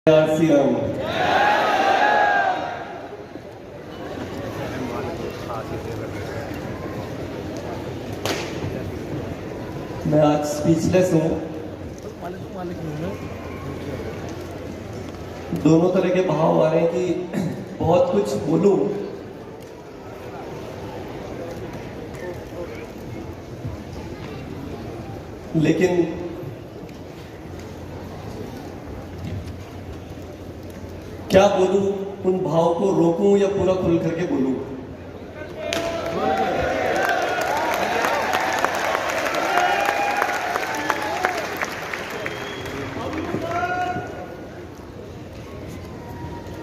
RCM. मैं आज speechless हूँ। दोनों तरह के भाव आ रहे हैं कि बहुत कुछ बोलूं, लेकिन क्या बोलूं, उन भाव को रोकूं या पूरा खुल करके बोलूं।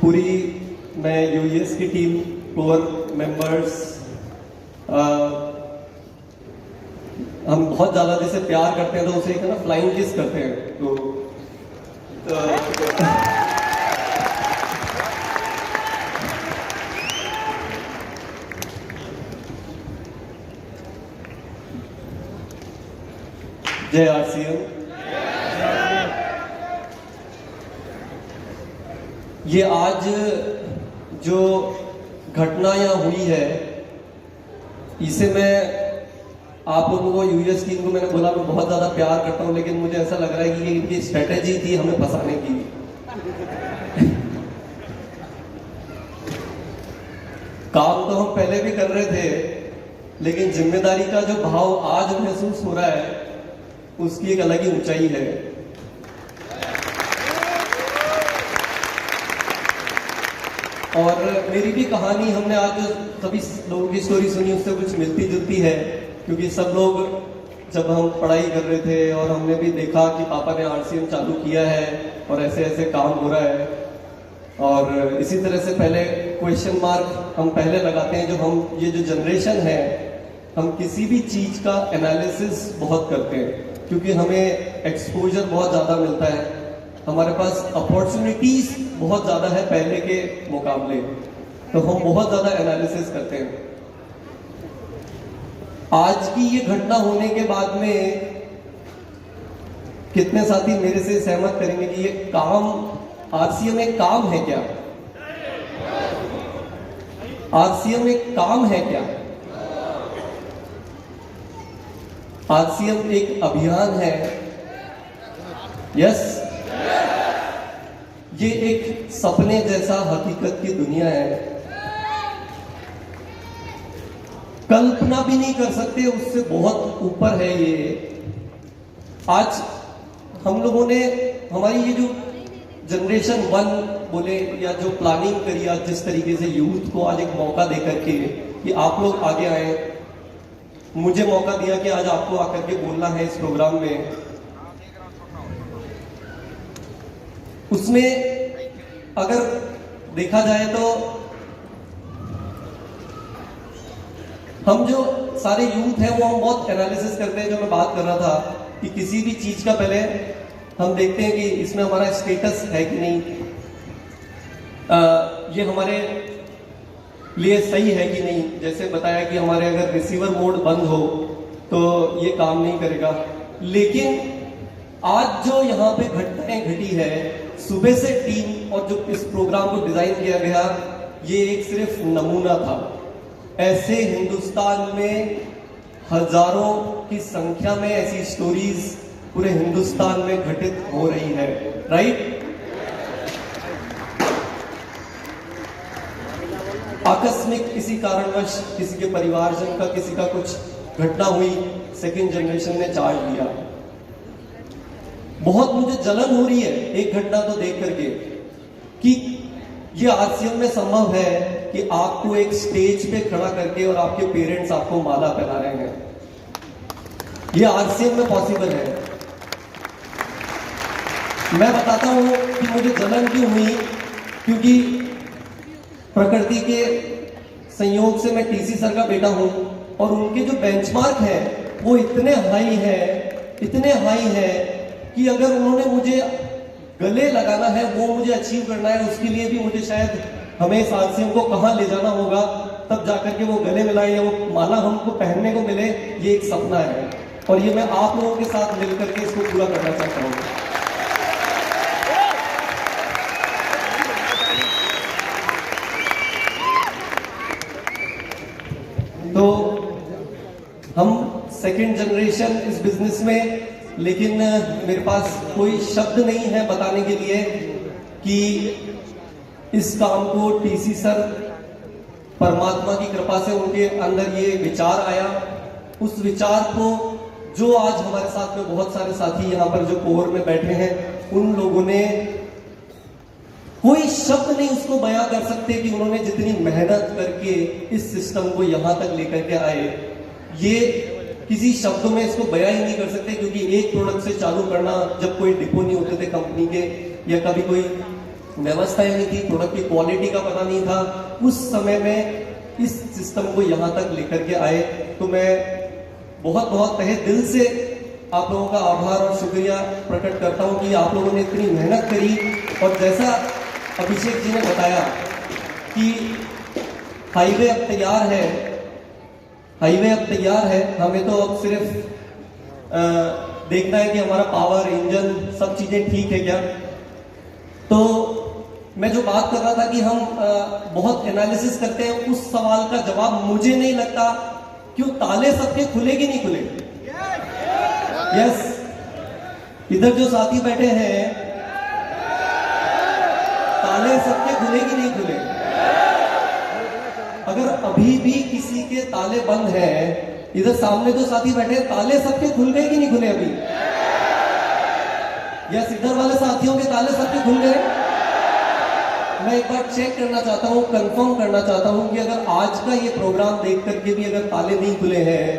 पूरी मैं यूएस की टीम, कोर मेंबर्स, हम बहुत ज्यादा जैसे प्यार करते हैं तो उसे एक ना फ्लाइंग किस करते हैं। तो जय आरसीएम। ये आज जो घटना यहाँ हुई है, इसे मैं आप लोगों को, यूएस टीम को मैंने बोला मैं बहुत ज्यादा प्यार करता हूं, लेकिन मुझे ऐसा लग रहा है कि ये इनकी स्ट्रेटेजी थी हमें फंसाने की। काम तो हम पहले भी कर रहे थे, लेकिन जिम्मेदारी का जो भाव आज महसूस हो रहा है उसकी एक अलग ही ऊंचाई है। और मेरी भी कहानी, हमने आज सभी लोगों की स्टोरी सुनी, उससे कुछ मिलती जुलती है, क्योंकि सब लोग जब हम पढ़ाई कर रहे थे और हमने भी देखा कि पापा ने आरसीएम चालू किया है और ऐसे ऐसे काम हो रहा है, और इसी तरह से पहले क्वेश्चन मार्क हम पहले लगाते हैं। जो हम, ये जो जनरेशन है, हम किसी भी चीज का एनालिसिस बहुत करते हैं, क्योंकि हमें एक्सपोजर बहुत ज्यादा मिलता है, हमारे पास अपॉर्चुनिटीज बहुत ज्यादा है पहले के मुकाबले, तो हम बहुत ज्यादा एनालिसिस करते हैं। आज की ये घटना होने के बाद में कितने साथी मेरे से सहमत करेंगे कि ये काम, आरसीएम एक काम है क्या? आरसीएम एक काम है क्या? आरसीएम एक अभियान है। यस, ये एक सपने जैसा हकीकत की दुनिया है। कल्पना भी नहीं कर सकते, उससे बहुत ऊपर है ये। आज हम लोगों ने, हमारी ये जो जनरेशन 1 बोले या जो प्लानिंग करी आज, जिस तरीके से यूथ को आज एक मौका दे करके कि आप लोग आगे आए, मुझे मौका दिया कि आज आपको आकर के बोलना है इस प्रोग्राम में, उसमें अगर देखा जाए तो हम जो सारे यूथ हैं वो हम बहुत एनालिसिस करते हैं। जो मैं बात कर रहा था कि किसी भी चीज का पहले हम देखते हैं कि इसमें हमारा स्टेटस है कि नहीं, ये हमारे लिए सही है कि नहीं। जैसे बताया कि हमारे अगर रिसीवर मोड बंद हो तो ये काम नहीं करेगा। लेकिन आज जो यहाँ पे घटनाएं घटी है, सुबह से टीम और जो इस प्रोग्राम को डिजाइन किया गया, ये एक सिर्फ नमूना था। ऐसे हिंदुस्तान में हजारों की संख्या में ऐसी स्टोरीज पूरे हिंदुस्तान में घटित हो रही है, राइट? आकस्मिक किसी कारणवश किसी के परिवारजन का, किसी का कुछ घटना हुई, सेकंड जनरेशन ने चार्ज लिया। बहुत मुझे जलन हो रही है एक घटना तो देख करके कि ये आरसीएम में संभव है कि आपको एक स्टेज पे खड़ा करके और आपके पेरेंट्स आपको माला पहना रहे हैं। ये आरसीएम में पॉसिबल है। मैं बताता हूं कि मुझे जलन क्यों हुई, क्योंकि प्रकृति के संयोग से मैं टीसी सर का बेटा हूं, और उनके जो बेंचमार्क है वो इतने हाई है कि अगर उन्होंने मुझे गले लगाना है, वो मुझे अचीव करना है, उसके लिए भी मुझे शायद हमें इस आरसीएम को कहां ले जाना होगा, तब जाकर के वो गले मिलाए या वो माला हमको पहनने को मिले। ये एक सपना है, और ये मैं आप लोगों के साथ मिलकर के इसको पूरा करना चाहता हूं। सेकंड जनरेशन इस बिजनेस में, लेकिन मेरे पास कोई शब्द नहीं है बताने के लिए कि इस काम को टीसी सर परमात्मा की कृपा से उनके अंदर ये विचार आया। उस विचार को जो आज हमारे साथ में बहुत सारे साथी यहाँ पर जो कोर में बैठे हैं, उन लोगों ने कोई शब्द नहीं उसको बयां कर सकते कि उन्होंने जितनी मेहनत करके इस सिस्टम को यहां तक लेकर के आए, ये किसी शब्दों में इसको बयां ही नहीं कर सकते। क्योंकि एक प्रोडक्ट से चालू करना, जब कोई डिपो नहीं होते थे कंपनी के, या कभी कोई व्यवस्था ही नहीं थी, प्रोडक्ट की क्वालिटी का पता नहीं था, उस समय में इस सिस्टम को यहां तक लेकर के आए। तो मैं बहुत बहुत तहे दिल से आप लोगों का आभार और शुक्रिया प्रकट करता हूं कि आप लोगों ने इतनी मेहनत करी। और जैसा अभिषेक जी ने बताया कि हाईवे अब तैयार है, हाईवे अब तैयार है, हमें तो अब सिर्फ देखना है कि हमारा पावर, इंजन, सब चीजें ठीक है क्या। तो मैं जो बात कर रहा था कि हम बहुत एनालिसिस करते हैं, उस सवाल का जवाब मुझे नहीं लगता क्यों ताले सबके खुले कि नहीं खुले। यस, इधर जो साथी बैठे हैं, ताले सबके खुले कि नहीं खुले। अगर अभी भी किसी के ताले बंद हैं, इधर सामने जो साथी बैठे हैं, ताले सबके खुल गए कि नहीं खुले अभी। यस, इधर वाले साथियों के ताले सबके खुल गए। मैं एक बार चेक करना चाहता हूं, कंफर्म करना चाहता हूं कि अगर आज का ये प्रोग्राम देख करके भी अगर ताले नहीं खुले हैं,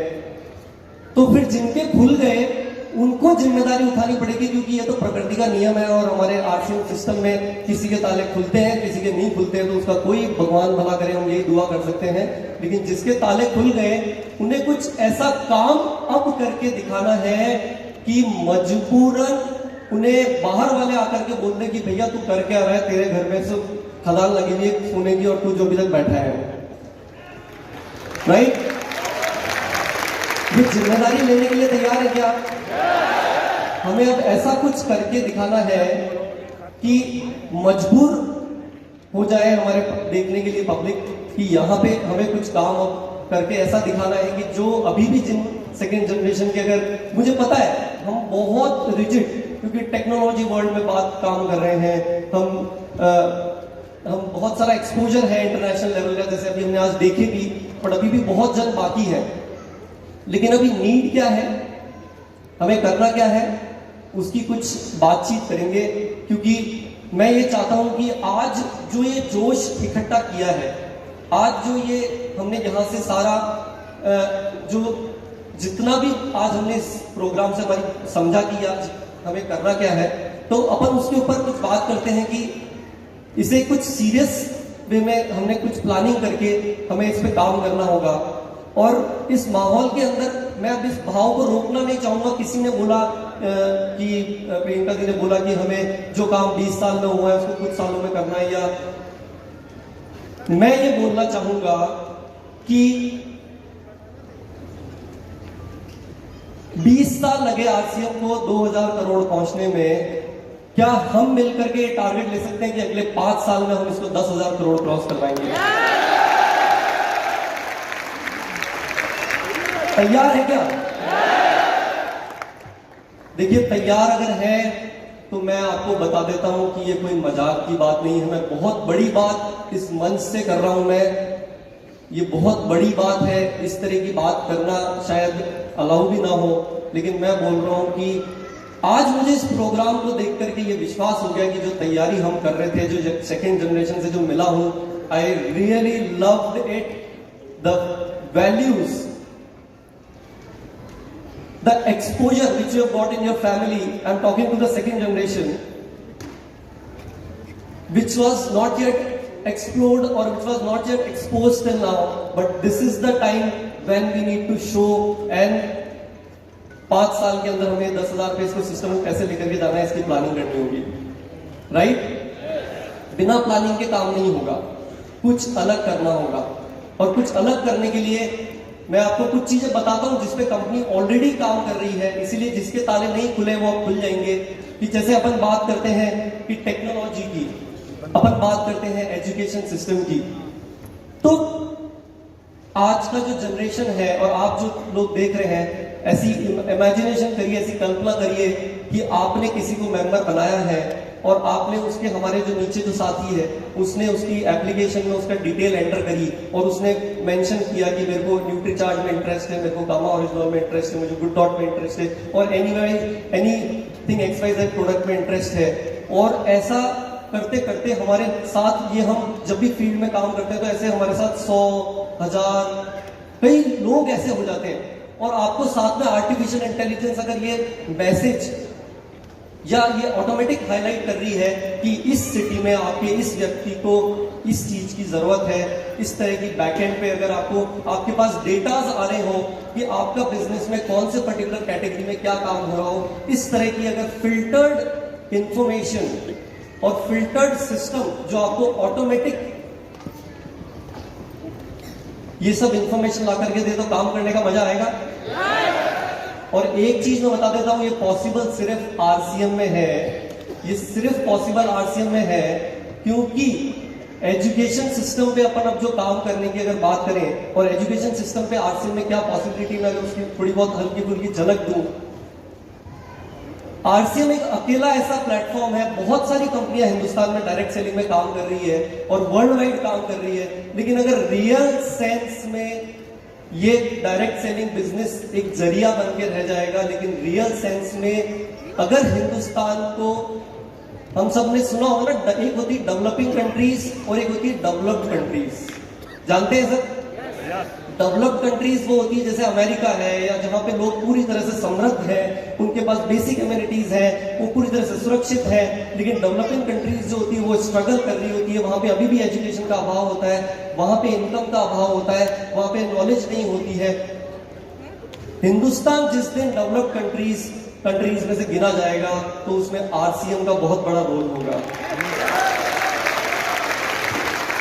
तो फिर जिनके खुल गए उनको जिम्मेदारी उठानी पड़ेगी। क्योंकि ये तो प्रकृति का नियम है और हमारे आर्थिक सिस्टम में किसी के ताले खुलते हैं, किसी के नहीं खुलते हैं, तो उसका कोई भगवान भला करे, हम यही दुआ कर सकते हैं। लेकिन जिसके ताले खुल गए, उन्हें कुछ ऐसा काम अब करके दिखाना है कि मजबूरन उन्हें बाहर वाले आकर के बोल दें कि भैया तू कर क्या रहा है, तेरे घर में से खदान लगी हुई है सोने की और तू जो भी तक बैठा है, राइट। ये जिम्मेदारी लेने के लिए तैयार है क्या। हमें अब ऐसा कुछ करके दिखाना है कि मजबूर हो जाए हमारे देखने के लिए पब्लिक कि यहाँ पे हमें कुछ काम अब करके ऐसा दिखाना है कि जो अभी भी जिन सेकेंड जनरेशन के, अगर मुझे पता है हम बहुत रिजिड, क्योंकि टेक्नोलॉजी वर्ल्ड में बात काम कर रहे हैं, हम बहुत सारा एक्सपोजर है इंटरनेशनल लेवल का, जैसे अभी हमने आज देखे भी, पर अभी भी बहुत जन बाकी है। लेकिन अभी नीड क्या है, हमें करना क्या है, उसकी कुछ बातचीत करेंगे। क्योंकि मैं ये चाहता हूं कि आज जो ये जोश इकट्ठा किया है, आज जो ये हमने यहां से सारा जो जितना भी आज हमने इस प्रोग्राम से हमारी समझा कि आज हमें करना क्या है, तो अपन उसके ऊपर कुछ बात करते हैं कि इसे कुछ सीरियस वे में हमने कुछ प्लानिंग करके हमें इस पे काम करना होगा। और इस माहौल के अंदर मैं अब इस भाव को रोकना नहीं चाहूंगा। किसी ने बोला कि प्रियंका जी ने बोला कि हमें जो काम 20 साल में हुआ है उसको कुछ सालों में करना है, या मैं ये बोलना चाहूंगा कि 20 साल लगे आरसीएम को 2000 करोड़ पहुंचने में, क्या हम मिलकर के टारगेट ले सकते हैं कि अगले 5 साल में हम इसको 10,000 करोड़ क्रॉस करवाएंगे। तैयार है क्या। देखिए, तैयार अगर है तो मैं आपको बता देता हूं कि ये कोई मजाक की बात नहीं है। मैं बहुत बड़ी बात इस मंच से कर रहा हूं, मैं ये बहुत बड़ी बात है। इस तरह की बात करना शायद अलाउ भी ना हो, लेकिन मैं बोल रहा हूं कि आज मुझे इस प्रोग्राम को देख करके ये विश्वास हो गया कि जो तैयारी हम कर रहे थे, जो सेकेंड जनरेशन से जो मिला हूं, I really loved it, the values, the exposure which you have got in your family. I'm talking to the second generation, which was not yet explored or which was not yet exposed till now, but this is the time when we need to show, and 5 साल के अंदर हमें 10,000 रुपए इसको system को कैसे लेकर के जाना है, इसकी प्लानिंग करनी होगी, राइट। बिना प्लानिंग के काम नहीं होगा, कुछ अलग करना होगा। और कुछ अलग करने के लिए मैं आपको कुछ चीजें बताता हूं जिसपे कंपनी ऑलरेडी काम कर रही है, इसीलिए जिसके ताले नहीं खुले वो अब खुल जाएंगे। कि जैसे अपन बात करते हैं कि टेक्नोलॉजी की, अपन बात करते हैं एजुकेशन सिस्टम की, तो आज का जो जनरेशन है और आप जो लोग देख रहे हैं, ऐसी इमेजिनेशन करिए, ऐसी कल्पना करिए कि आपने किसी को मेंबर बनाया है और आपने उसके, हमारे जो नीचे जो साथी है उसने उसकी एप्लीकेशन में उसका डिटेल एंटर करी और उसने मेंशन किया कि मेरे को न्यूट्रीचार्ज में इंटरेस्ट है, मेरे को गामा ओरिजिनल में इंटरेस्ट है, मुझे गुड डॉट में इंटरेस्ट है और एनीथिंग XYZ प्रोडक्ट में इंटरेस्ट है। और ऐसा करते करते हमारे साथ, ये हम जब भी फील्ड में काम करते हैं तो ऐसे हमारे साथ 100, 1000 कई लोग ऐसे हो जाते हैं। और आपको साथ में आर्टिफिशियल इंटेलिजेंस अगर ये मैसेज या ये ऑटोमेटिक हाईलाइट कर रही है कि इस सिटी में आपके इस व्यक्ति को इस चीज की जरूरत है, इस तरह की बैकएंड पे अगर आपके पास डेटाज आ रहे हो कि आपका बिजनेस में कौन से पर्टिकुलर कैटेगरी में क्या काम हो रहा हो, इस तरह की अगर फिल्टर्ड इंफॉर्मेशन और फिल्टर्ड सिस्टम जो आपको ऑटोमेटिक ये सब इंफॉर्मेशन ला करके दे, तो काम करने का मजा आएगा। और एक चीज मैं बता देता हूं, ये पॉसिबल सिर्फ आरसीएम में है, ये सिर्फ पॉसिबल आरसीएम में है, क्योंकि एजुकेशन सिस्टम पे अपन अब जो काम करने की अगर बात करें और एजुकेशन सिस्टम पे आरसीएम में क्या पॉसिबिलिटी, मैं अगर उसकी थोड़ी बहुत हल्की फुल्की झलक दूं, आरसीएम एक अकेला ऐसा प्लेटफॉर्म है, बहुत सारी कंपनियां हिंदुस्तान में डायरेक्ट सेलिंग में काम कर रही है और वर्ल्ड वाइड काम कर रही है, लेकिन अगर रियल सेंस में ये डायरेक्ट सेलिंग बिजनेस एक जरिया बन के रह जाएगा, लेकिन रियल सेंस में अगर हिंदुस्तान को, हम सब ने सुना होगा ना, एक होती डेवलपिंग कंट्रीज और एक होती डेवलप्ड कंट्रीज, जानते हैं सर? डेवलप्ड कंट्रीज वो होती है जैसे अमेरिका है, या जहां पे लोग पूरी तरह से समृद्ध है, उनके पास बेसिक एमिनिटीज है, वो पूरी तरह से सुरक्षित है। लेकिन डेवलपिंग कंट्रीज जो होती है वो स्ट्रगल कर रही होती है, वहां पे अभी भी एजुकेशन का अभाव होता है, वहां पे इनकम का अभाव होता है, वहां पे नॉलेज नहीं होती है। हिंदुस्तान जिस दिन डेवलप्ड कंट्रीज में से गिना जाएगा तो उसमें आरसीएम का बहुत बड़ा रोल होगा।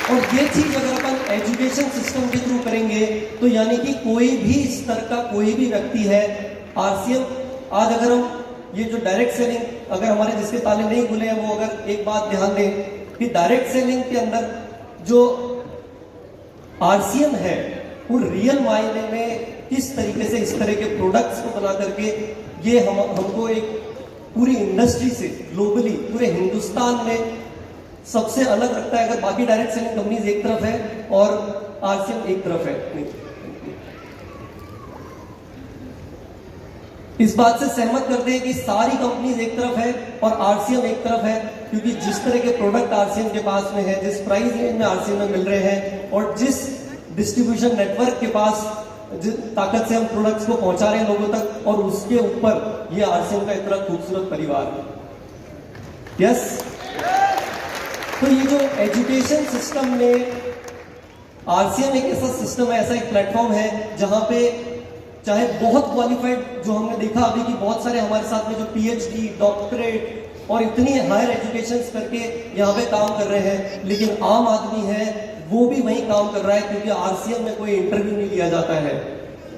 और ये चीज अगर अपन एजुकेशन सिस्टम के थ्रू करेंगे तो यानी कि कोई भी स्तर का कोई भी व्यक्ति है, आरसीएम आज अगर हम ये जो डायरेक्ट सेलिंग, अगर हमारे जिसके ताले नहीं खुले हैं वो अगर एक बात ध्यान दें कि डायरेक्ट सेलिंग के अंदर जो आरसीएम है वो रियल मायने में किस तरीके से इस तरह के प्रोडक्ट्स को बना करके ये हमको एक पूरी इंडस्ट्री से ग्लोबली पूरे हिंदुस्तान में सबसे अलग रखता है। अगर बाकी डायरेक्ट सेलिंग कंपनीज एक तरफ है और आरसीएम एक तरफ है, नहीं। इस बात से सहमत करते हैं कि सारी कंपनीज एक तरफ है और आरसीएम एक तरफ है, क्योंकि जिस तरह के प्रोडक्ट आरसीएम के पास में है, जिस प्राइस रेंज में आरसीएम में मिल रहे हैं और जिस डिस्ट्रीब्यूशन नेटवर्क के पास जिस ताकत से हम प्रोडक्ट्स को पहुंचा रहे हैं लोगों तक, और उसके ऊपर ये आरसीएम का इतना खूबसूरत परिवार है। यस, तो ये जो एजुकेशन सिस्टम में आरसीएम एक ऐसा सिस्टम है, ऐसा एक प्लेटफॉर्म है जहां पे चाहे बहुत क्वालिफाइड, जो हमने देखा अभी कि बहुत सारे हमारे साथ में जो पीएचडी, डॉक्टरेट और इतनी हायर एजुकेशन करके यहाँ पे काम कर रहे हैं, लेकिन आम आदमी है वो भी वही काम कर रहा है, क्योंकि आरसीएम में कोई इंटरव्यू नहीं लिया जाता है।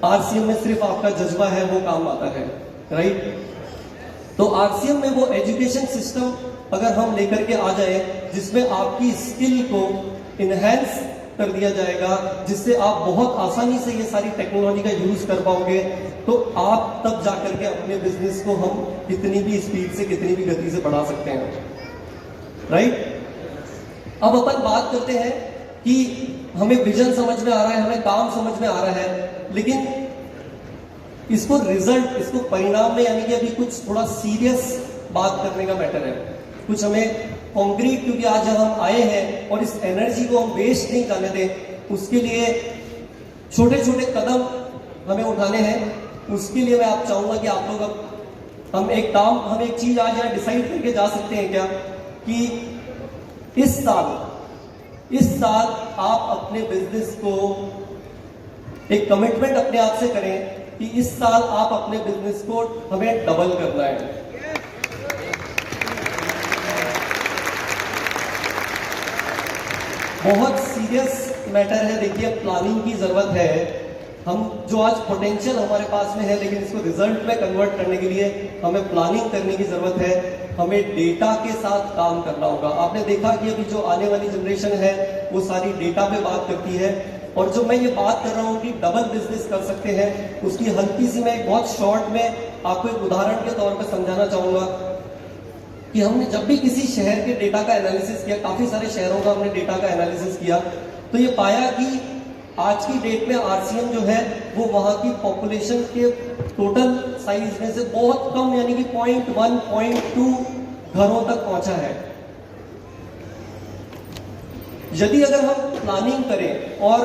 आरसीएम में सिर्फ आपका जज्बा है वो काम आता है, राइट? तो आरसीएम में वो एजुकेशन सिस्टम अगर हम लेकर के आ जाए जिसमें आपकी स्किल को इनहेंस कर दिया जाएगा, जिससे आप बहुत आसानी से ये सारी टेक्नोलॉजी का यूज कर पाओगे, तो आप तब जाकर के अपने बिजनेस को हम कितनी भी स्पीड से, कितनी भी गति से बढ़ा सकते हैं, राइट? अब अपन बात करते हैं कि हमें विजन समझ में आ रहा है, हमें काम समझ में आ रहा है, लेकिन इसको रिजल्ट, इसको परिणाम में, यानी कि अभी कुछ थोड़ा सीरियस बात करने का मैटर है, कुछ हमें कॉन्क्रीट, क्योंकि आज जब हम आए हैं और इस एनर्जी को हम वेस्ट नहीं करने दें, उसके लिए छोटे छोटे कदम हमें उठाने हैं। उसके लिए मैं आप चाहूंगा कि आप लोग अब हम एक चीज आज यहाँ डिसाइड करके जा सकते हैं क्या, कि इस साल आप अपने बिजनेस को एक कमिटमेंट अपने आप से करें कि इस साल आप अपने बिजनेस को हमें डबल करना है। बहुत सीरियस मैटर है, देखिए प्लानिंग की जरूरत है। हम जो आज पोटेंशियल हमारे पास में है, लेकिन इसको रिजल्ट में कन्वर्ट करने के लिए हमें प्लानिंग करने की जरूरत है, हमें डेटा के साथ काम करना होगा। आपने देखा कि अभी जो आने वाली जनरेशन है वो सारी डेटा पे बात करती है। और जो मैं ये बात कर रहा हूँ कि डबल बिजनेस कर सकते हैं, उसकी हल्की सी मैं बहुत शॉर्ट में आपको एक उदाहरण के तौर पर समझाना चाहूंगा कि हमने जब भी किसी शहर के डेटा का एनालिसिस किया, काफी सारे शहरों का हमने डेटा का एनालिसिस किया, तो ये पाया कि आज की डेट में आरसीएम जो है वो वहां की पॉपुलेशन के टोटल साइज में से बहुत कम, यानी कि 0.1 0.2 घरों तक पहुंचा है। यदि अगर हम प्लानिंग करें और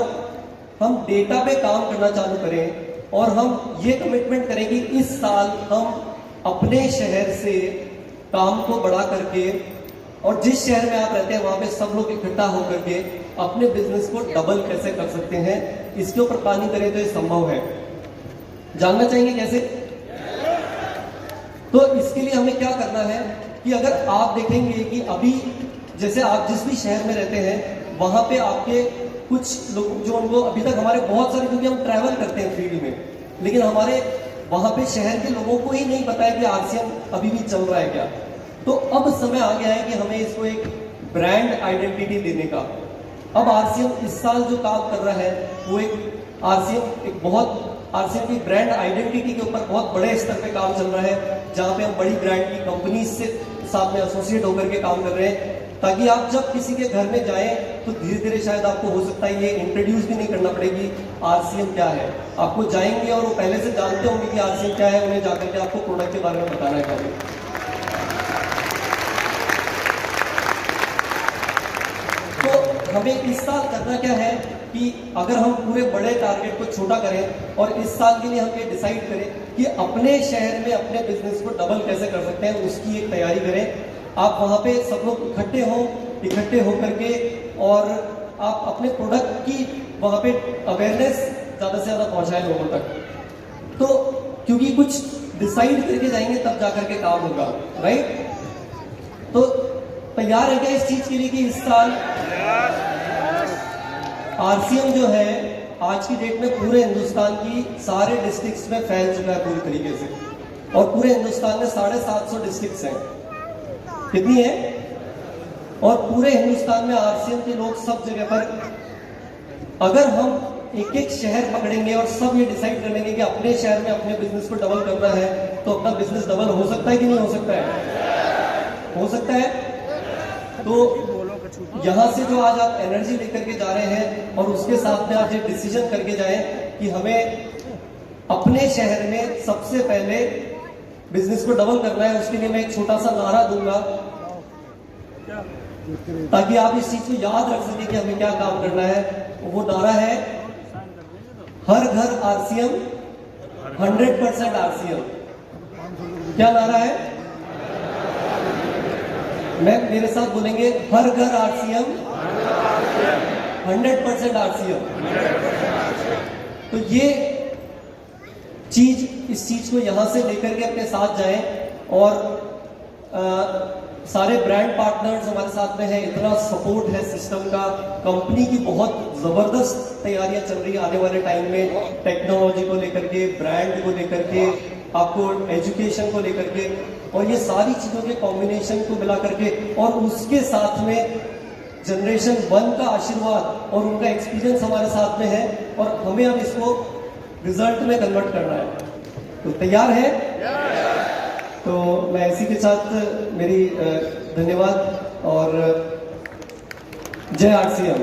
हम डेटा पे काम करना चालू करें और हम ये कमिटमेंट करें कि इस साल हम अपने शहर से काम को बढ़ा करके, और जिस शहर में आप रहते हैं वहां पे सब लोग इकट्ठा होकर के अपने बिजनेस को डबल कैसे कर सकते हैं, इसके ऊपर प्लानिंग करें तो ये संभव है। जानना चाहेंगे कैसे? तो इसके लिए हमें क्या करना है कि अगर आप देखेंगे कि अभी जैसे आप जिस भी शहर में रहते हैं वहां पे आपके कुछ लोग जो उनको अभी तक हमारे बहुत सारे, क्योंकि हम ट्रैवल करते हैं फील्ड में, लेकिन हमारे वहां पे शहर के लोगों को ही नहीं पता है कि आरसीएम अभी भी चल रहा है क्या। तो अब समय आ गया है कि हमें इसको एक ब्रांड आइडेंटिटी देने का। अब आरसीएम इस साल जो काम कर रहा है वो एक आरसीएम एक बहुत आरसीएम की ब्रांड आइडेंटिटी के ऊपर बहुत बड़े स्तर पे काम चल रहा है, जहां पे हम बड़ी ब्रांड की कंपनी से साथ में एसोसिएट होकर के काम कर रहे हैं, ताकि आप जब किसी के घर में जाएं तो धीरे धीरे शायद आपको हो सकता है ये इंट्रोड्यूस भी नहीं करना पड़ेगी आरसीएम क्या है। आपको जाएंगे और वो पहले से जानते होंगे कि आरसीएम क्या है, उन्हें जाकर के आपको प्रोडक्ट के बारे में बताना है पहले। तो हमें इस साल करना क्या है कि अगर हम पूरे बड़े टारगेट को छोटा करें और इस साल के लिए हम ये डिसाइड करें कि अपने शहर में अपने बिजनेस को डबल कैसे कर सकते हैं, उसकी एक तैयारी करें। आप वहां पे सब लोग इकट्ठे होकर के और आप अपने प्रोडक्ट की वहां पे अवेयरनेस ज्यादा से ज्यादा पहुंचाएं लोगों तक। तो क्योंकि कुछ डिसाइड करके जाएंगे तब जाकर के काम होगा, राइट? तो तैयार है क्या इस चीज के लिए कि इस साल आरसीएम जो है आज की डेट में पूरे हिंदुस्तान की सारे डिस्ट्रिक्ट्स में फैल चुका है पूरी तरीके से, और पूरे हिंदुस्तान में 750 डिस्ट्रिक्ट्स हैं। कितनी है? और पूरे हिंदुस्तान में आरसीएम के लोग सब जगह पर, अगर हम एक एक शहर पकड़ेंगे और सब ये डिसाइड कर लेंगे कि अपने शहर में अपने बिजनेस को डबल करना है, तो अपना बिजनेस डबल हो सकता है कि नहीं हो सकता है? हो सकता है। तो यहां से जो आज आप एनर्जी लेकर के जा रहे हैं और उसके साथ में आप ये डिसीजन करके जाएं कि हमें अपने शहर में सबसे पहले बिजनेस को डबल करना है, उसके लिए मैं एक छोटा सा नारा दूंगा ताकि आप इस चीज को याद रख सकें कि हमें क्या काम करना है। वो नारा है हर घर आरसीएम 100% आरसीएम। क्या नारा है? मेरे साथ बोलेंगे, हर घर आरसीएम 100% आरसीएम। तो ये इस चीज को यहां से लेकर के अपने साथ जाएं, और सारे ब्रांड पार्टनर्स हमारे साथ में हैं, इतना सपोर्ट है सिस्टम का, कंपनी की बहुत जबरदस्त तैयारियां चल रही है आने वाले टाइम में, टेक्नोलॉजी को लेकर के, ब्रांड को लेकर के, आपको एजुकेशन को लेकर के, और ये सारी चीजों के कॉम्बिनेशन को मिला करके, और उसके साथ में जनरेशन 1 का आशीर्वाद और उनका एक्सपीरियंस हमारे साथ में है, और हमें अब इसको रिजल्ट में कन्वर्ट करना है। तो तैयार है? तो मैं इसी के साथ मेरी धन्यवाद और जय आरसीएम।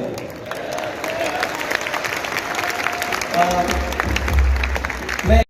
मैं